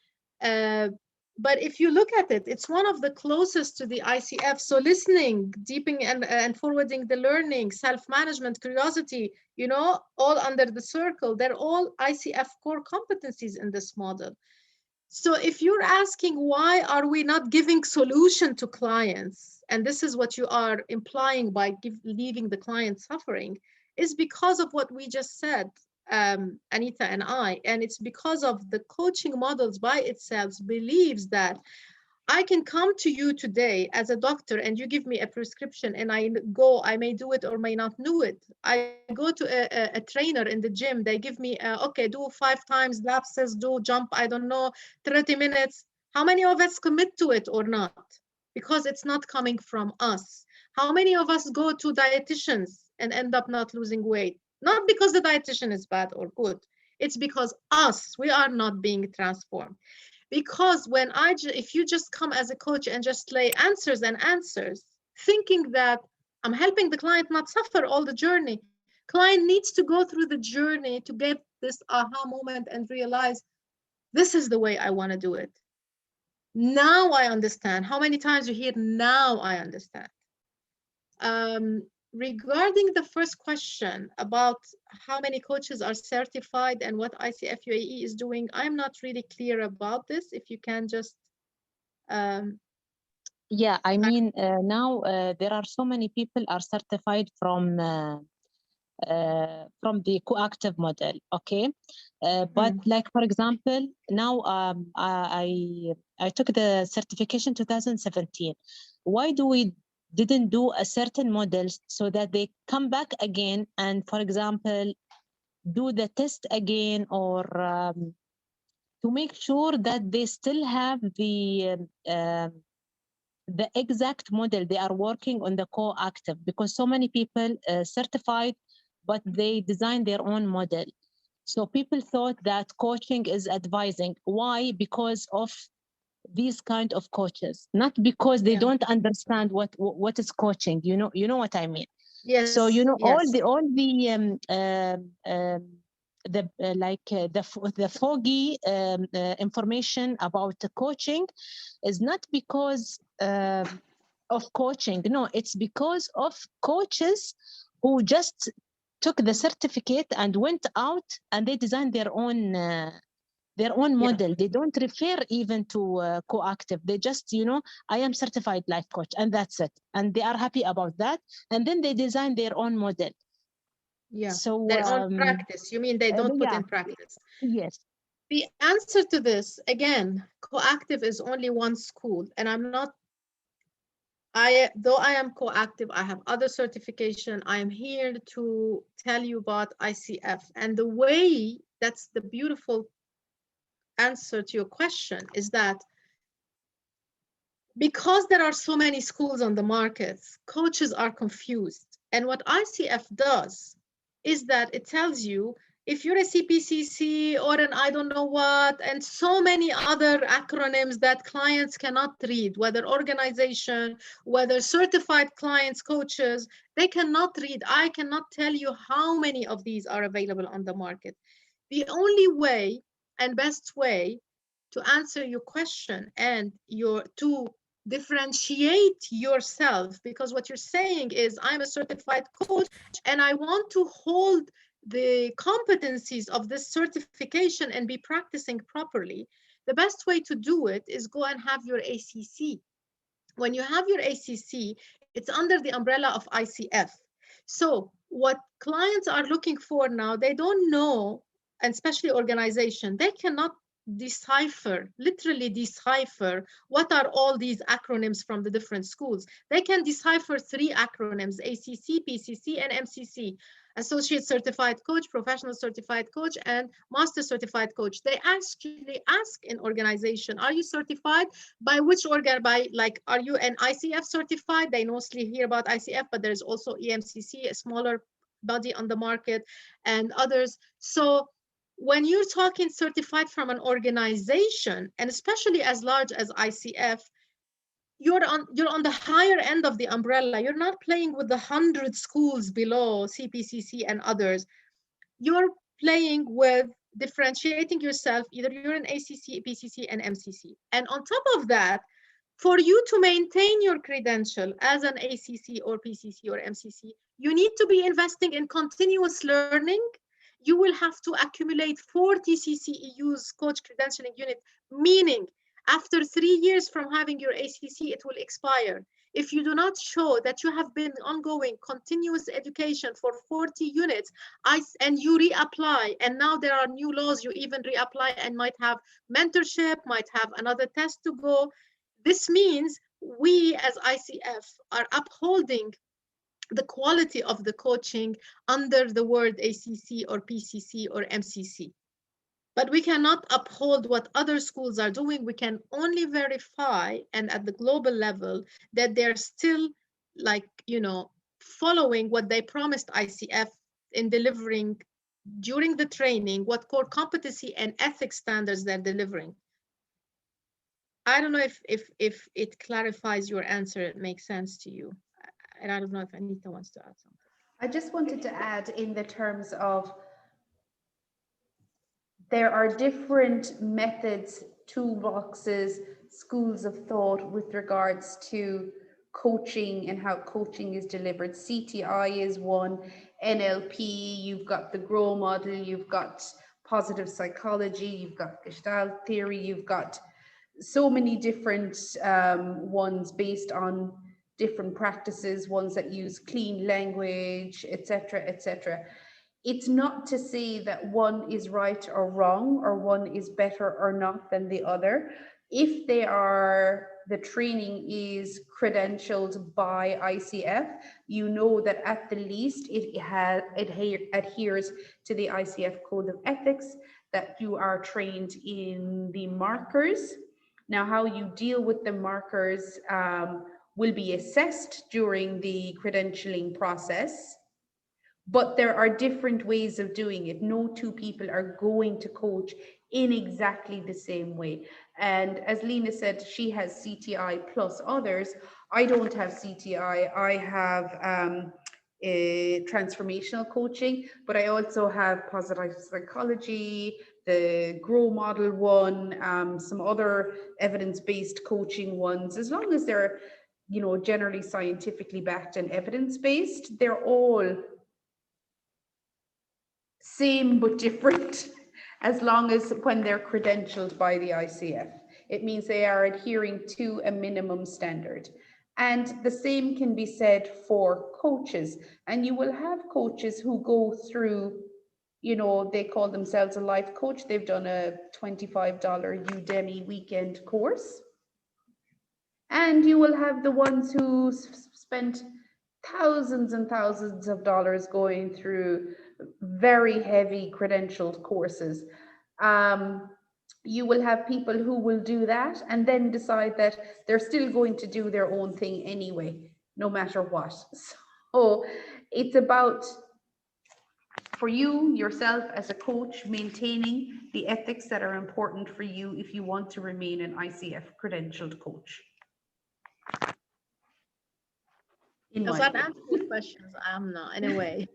But if you look at it, it's one of the closest to the ICF. So listening, deepening and forwarding the learning, self-management, curiosity, all under the circle, they're all ICF core competencies in this model. So if you're asking why are we not giving solution to clients, and this is what you are implying by leaving the client suffering, is because of what we just said, Anita and I, and it's because of the coaching models by itself believes that I can come to you today as a doctor and you give me a prescription and I may do it or may not do it. I go to a trainer in the gym, they give me, okay, do 5 times lapses, do jump, I don't know, 30 minutes. How many of us commit to it or not? Because it's not coming from us. How many of us go to dietitians and end up not losing weight? Not because the dietitian is bad or good. It's because we are not being transformed. Because if you just come as a coach and just lay answers and answers, thinking that I'm helping the client not suffer all the journey, client needs to go through the journey to get this aha moment and realize, this is the way I want to do it. Now I understand. How many times you hear, now I understand. regarding the first question about how many coaches are certified and what ICF UAE is doing, I'm not really clear about this. If you can just um, Yeah, I mean, now there are so many people are certified from the coactive model, okay? But like, for example, now I took the certification 2017. Why do we didn't do a certain model so that they come back again and, for example, do the test again, or to make sure that they still have the exact model they are working on the co-active, because so many people certified but they design their own model. So people thought that coaching is advising. Why? Because of these kind of coaches, not because they don't understand what is coaching. You know what I mean. Yes. So all Yes. the foggy information about the coaching is not because of coaching. No, it's because of coaches who just took the certificate and went out and they designed their own model. They don't refer even to coactive. They just, I am certified life coach and that's it. And they are happy about that. And then they design their own model. Yeah. So Their own practice. You mean they don't put in practice? Yes. The answer to this, again, coactive is only one school, and I'm not. Though I am coactive, I have other certification. I am here to tell you about ICF, and the way, that's the beautiful answer to your question, is that because there are so many schools on the market, coaches are confused. And what ICF does is that it tells you, if you're a CPCC or an I don't know what, and so many other acronyms that clients cannot read, whether organization, whether certified clients, coaches, they cannot read. I cannot tell you how many of these are available on the market. The only way and best way to answer your question and to differentiate yourself, because what you're saying is, I'm a certified coach and I want to hold the competencies of this certification and be practicing properly. The best way to do it is go and have your ACC. When you have your ACC, it's under the umbrella of ICF. So what clients are looking for now, they don't know, and especially organization, they cannot literally decipher what are all these acronyms from the different schools. They can decipher 3 acronyms: ACC, PCC, and MCC. Associate Certified Coach, Professional Certified Coach, and Master Certified Coach. They actually ask in organization, are you certified? By which organ? By, like, are you an ICF certified? They mostly hear about ICF, but there's also EMCC, a smaller body on the market, and others. So when you're talking certified from an organization, and especially as large as ICF, you're on the higher end of the umbrella. You're not playing with the 100 schools below CPCC and others. You're playing with differentiating yourself. Either you're an ACC, PCC, and MCC. And on top of that, for you to maintain your credential as an ACC or PCC or MCC, you need to be investing in continuous learning. You will have to accumulate 40 CCEUs, coach credentialing unit, meaning after 3 years from having your ACC, it will expire. If you do not show that you have been ongoing continuous education for 40 units, and you reapply, and now there are new laws, you even reapply and might have mentorship, might have another test to go. This means we as ICF are upholding the quality of the coaching under the word ACC or PCC or MCC. But we cannot uphold what other schools are doing. We can only verify, and at the global level, that they're still, like, following what they promised ICF in delivering during the training, what core competency and ethics standards they're delivering. I don't know if it clarifies your answer, it makes sense to you. And I don't know if Anita wants to add something. I just wanted to add, in the terms of, there are different methods, toolboxes, schools of thought with regards to coaching and how coaching is delivered. CTI is one, NLP, you've got the GROW model, you've got positive psychology, you've got Gestalt theory, you've got so many different ones based on different practices, ones that use clean language, etc., etc. It's not to say that one is right or wrong, or one is better or not than the other. If the training is credentialed by ICF, you know that at the least it adheres to the ICF Code of Ethics, that you are trained in the markers. Now, how you deal with the markers will be assessed during the credentialing process. But there are different ways of doing it. No two people are going to coach in exactly the same way. And as Lena said, she has CTI plus others. I don't have CTI. I have transformational coaching, but I also have positive psychology, the GROW model one, some other evidence-based coaching ones. As long as they're, generally scientifically backed and evidence-based, they're all same but different, as long as when they're credentialed by the ICF. It means they are adhering to a minimum standard. And the same can be said for coaches. And you will have coaches who go through, they call themselves a life coach. They've done a $25 Udemy weekend course. And you will have the ones who spent thousands and thousands of dollars going through very heavy credentialed courses. You will have people who will do that and then decide that they're still going to do their own thing anyway, no matter what. So it's about, for you, yourself as a coach, maintaining the ethics that are important for you if you want to remain an ICF credentialed coach. Does that answer your questions, Amna, in a way?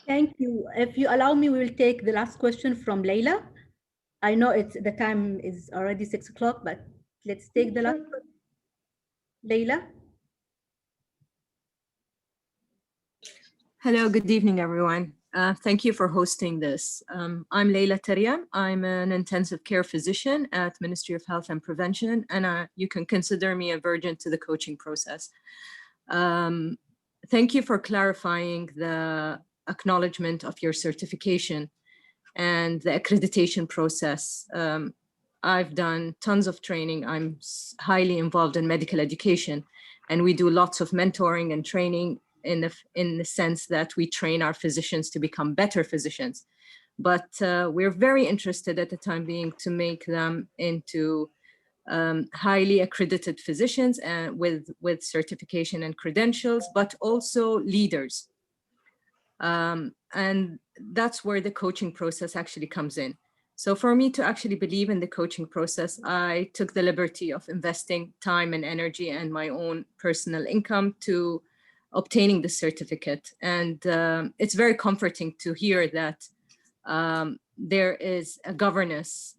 Thank you. If you allow me, we will take the last question from Leila. I know the time is already 6 o'clock, but let's take the last question. Leila? Hello, good evening, everyone. Thank you for hosting this. I'm Leila Taria. I'm an intensive care physician at Ministry of Health and Prevention, and you can consider me a virgin to the coaching process. Thank you for clarifying the acknowledgement of your certification and the accreditation process. I've done tons of training. I'm highly involved in medical education, and we do lots of mentoring and training in the sense that we train our physicians to become better physicians. But we're very interested at the time being to make them into highly accredited physicians and with certification and credentials, but also leaders. And that's where the coaching process actually comes in. So for me to actually believe in the coaching process, I took the liberty of investing time and energy and my own personal income to obtaining the certificate. And it's very comforting to hear that there is a governance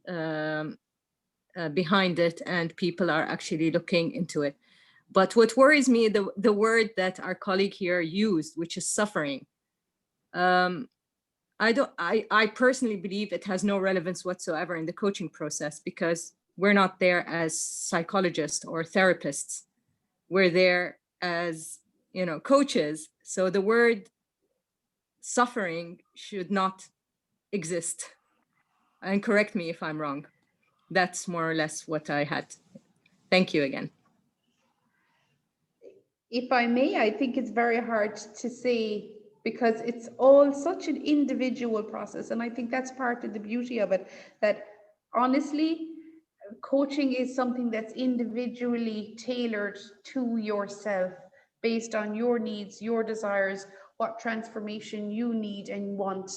behind it and people are actually looking into it. But what worries me, the word that our colleague here used, which is suffering, I personally believe it has no relevance whatsoever in the coaching process, because we're not there as psychologists or therapists. We're there as, coaches. So the word suffering should not exist. And correct me if I'm wrong. That's more or less what I had. Thank you again. If I may, I think it's very hard to say, because it's all such an individual process. And I think that's part of the beauty of it, that honestly, coaching is something that's individually tailored to yourself based on your needs, your desires, what transformation you need and want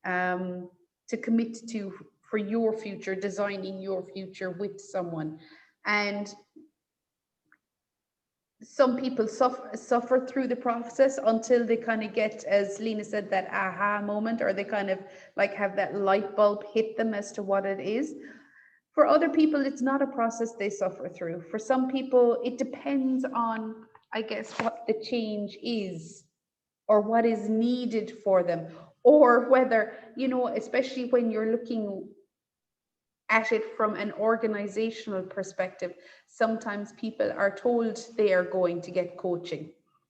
to commit to for your future, designing your future with someone. And some people suffer through the process until they kind of get, as Lena said, that aha moment, or they kind of like have that light bulb hit them as to what it is. For other people, it's not a process they suffer through. For some people, it depends on, I guess, what the change is or what is needed for them, or whether, you know, especially when you're looking at it from an organizational perspective, sometimes people are told they are going to get coaching.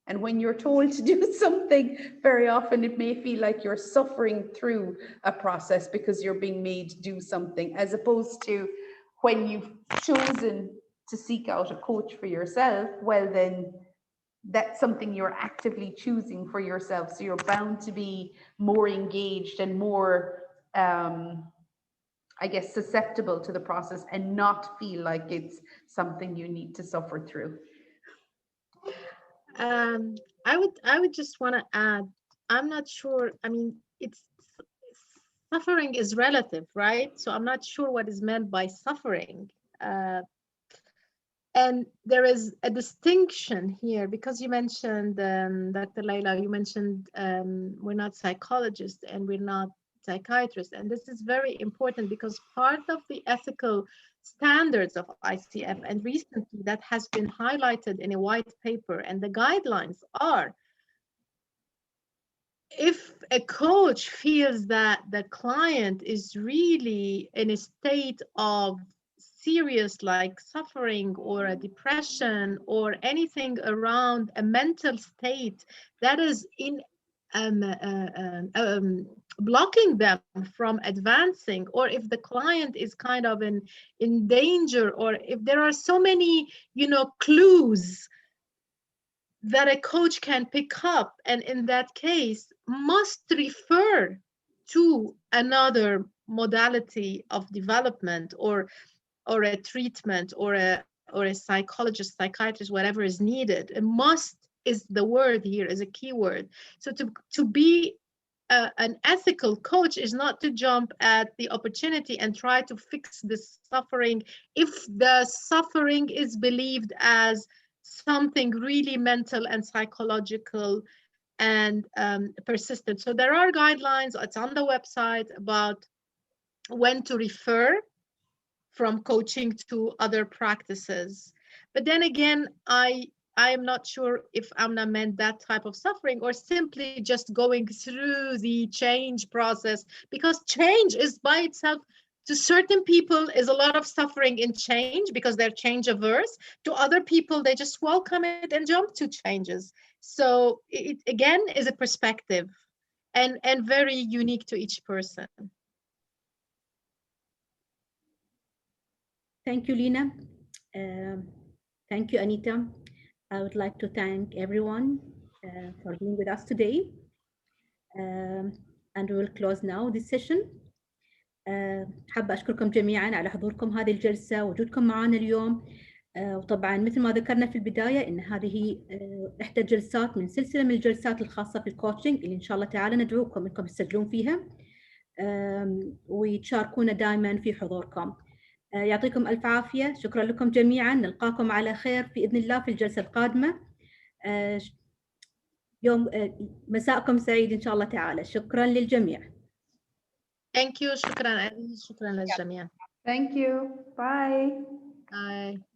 And when you're told to do something, very often it may feel like you're suffering through a process because you're being made do something, as opposed to when you've chosen to seek out a coach for yourself, well, then that's something you're actively choosing for yourself. So you're bound to be more engaged and more, I guess, susceptible to the process and not feel like it's something you need to suffer through. I would just want to add, I'm not sure. I mean, it's suffering is relative, right? So I'm not sure what is meant by suffering. And there is a distinction here because you mentioned, Dr. Laila, you mentioned we're not psychologists and we're not psychiatrists. And this is very important because part of the ethical standards of ICF, and recently that has been highlighted in a white paper, and the guidelines are, if a coach feels that the client is really in a state of serious like suffering or a depression or anything around a mental state that is in blocking them from advancing, or if the client is kind of in danger, or if there are so many, you know, clues that a coach can pick up, and in that case must refer to another modality of development or a treatment or a psychologist, psychiatrist, whatever is needed. A must is the word here, is a key word. So to be an ethical coach is not to jump at the opportunity and try to fix this suffering if the suffering is believed as something really mental and psychological and persistent. So there are guidelines, it's on the website, about when to refer from coaching to other practices. But then again, I am not sure if Amna meant that type of suffering or simply just going through the change process, because change is by itself, to certain people, is a lot of suffering in change because they're change averse. To other people, they just welcome it and jump to changes. So it again is a perspective and very unique to each person. Thank you, Lina. Thank you, Anita. I would like to thank everyone for being with us today. And we will close now this session. حابة أشكركم جميعا على حضوركم هذه الجلسة ووجودكم معنا اليوم. وطبعا مثل ما ذكرنا في البداية إن هذه إحدى الجلسات من سلسلة من الجلسات الخاصة في الكوتشنج اللي إن شاء الله تعالى ندعوكم إنكم تسجلون فيها وتشاركونا دائما في حضوركم. يعطيكم ألف عافية. شكرا لكم جميعا. نلقاكم على خير بإذن الله في الجلسة القادمة. يوم مساءكم سعيد إن شاء الله تعالى. شكرا للجميع. Thank you. شكرا للجميع. Thank you. Bye. Bye.